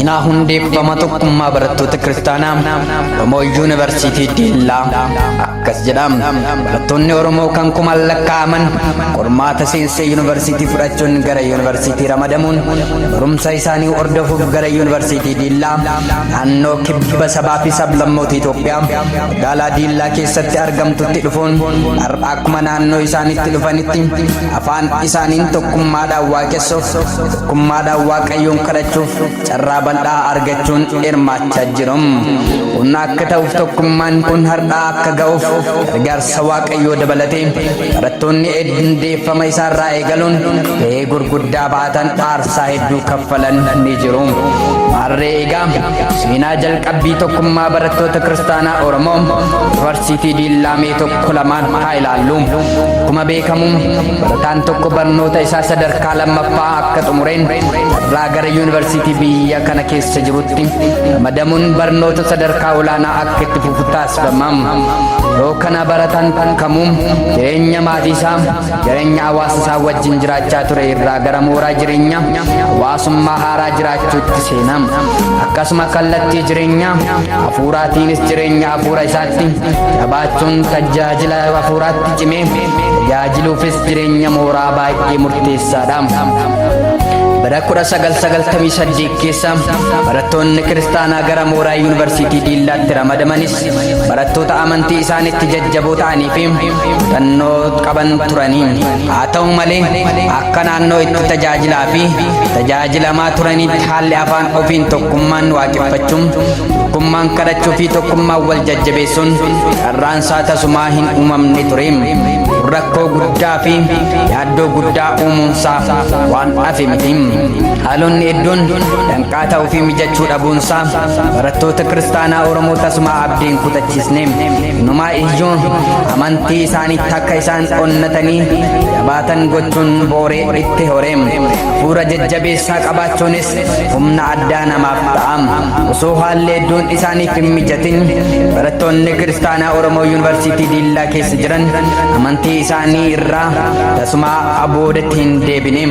Seenaa hundeeffama tokkummaa barattoota kiristaanaa Oromoo Yuunivarsiitii Diillaa akkas jedham. Barattoonni Oromoo kan kumaan lakkaa'aman qormaata seensa yuunivarsiitii fudhachuun gara yuunivarsiitii ramadamuun barumsa isaanii hordofuuf gara yuunivarsiitii Diillaa naannoo kibba sabaa fi sablammoota Itoophiyaa magaalaa Diillaa keessatti argamtutti dhufuun har'a akkuma naannoo isaaniitti dhufanitti afaan isaaniin tokkummaadhaan waaqessuuf tokkummaadhaan waaqayyoon kadhachuuf carraa bal'aa argachuun hirmaachaa jirum. Kun akka ta'uuf tokkummaan kun har'a akka ga'uuf gargaarsa waaqayyoo dabalatee barattoonni hundeeffama isaarraa eegaluun gahee gurguddaa baatan aarsaa hedduu kaffalan ni jiru. Maarree egaa seenaa jalqabbii tokkummaa barattoota kiristaanaa Oromoo Yuunivarsiitii Diillaa mee tokko lamaan haa ilaallu. Akkuma beekamu barataan tokko barnoota isaa sadarkaa lammaffaa akka xumureen irraa gara yuunivarsiitii biyya kana keessa jirutti ramadamuun barnoota sadarkaa olaanaa akka itti fufu taasifamam. Yeroo kana barataan kamuu jireenya maatii isaa jireenya hawaasa isaa wajjin jiraachaa ture irraa gara mooraa jireenya hawaasummaa haaraa jiraachuutti seenam. Akkasuma kallattii jireenya hafuuraatiinis jireenya hafuura isaatti jabaachuun tajaajila hafuuraatti cimee tajaajiluufis jireenya mooraa baay'ee murteessaadha. Bara 1998 keessa barattoonni kiristaanaa gara mooraa yuunivarsiitii Diillaatti ramadamanis barattoota amantii isaanitti jajjaboo ta'anii fi hubannoo qaban turanii. Haa ta'u malee akka naannoo itti tajaajilaa fi tajaajilamaa turaniitti haalli afaan ofiin tokkummaan waaqeffachuun tokkummaan kadhachuu fi tokkummaan wal jajjabeessuun carraansaa tasumaa hin uumamne ture. Rakkoo guddaa fi yaaddoo guddaa uumuunsaa waan hafe miti. Haalonni hedduun danqaa ta'uu fi mijachuu dhabuunsaa barattoota kiristaanaa Oromoo tasuma abdiin kutachiisne. Inumaa iyyuu amantii isaaniitti akka isaan onnatanii jabaatan gochuun booree itti horeem. Hafuura jajjabeessaa qabaachuunis humna addaa namaaf ta'am. Osoo haalli hedduun isaaniif hin mijatin barattoonni kiristaanaa Oromoo Yuunivarsiitii Diillaa keessa jiran amantii isaanii irraa tasuma aboodatti hin deebine.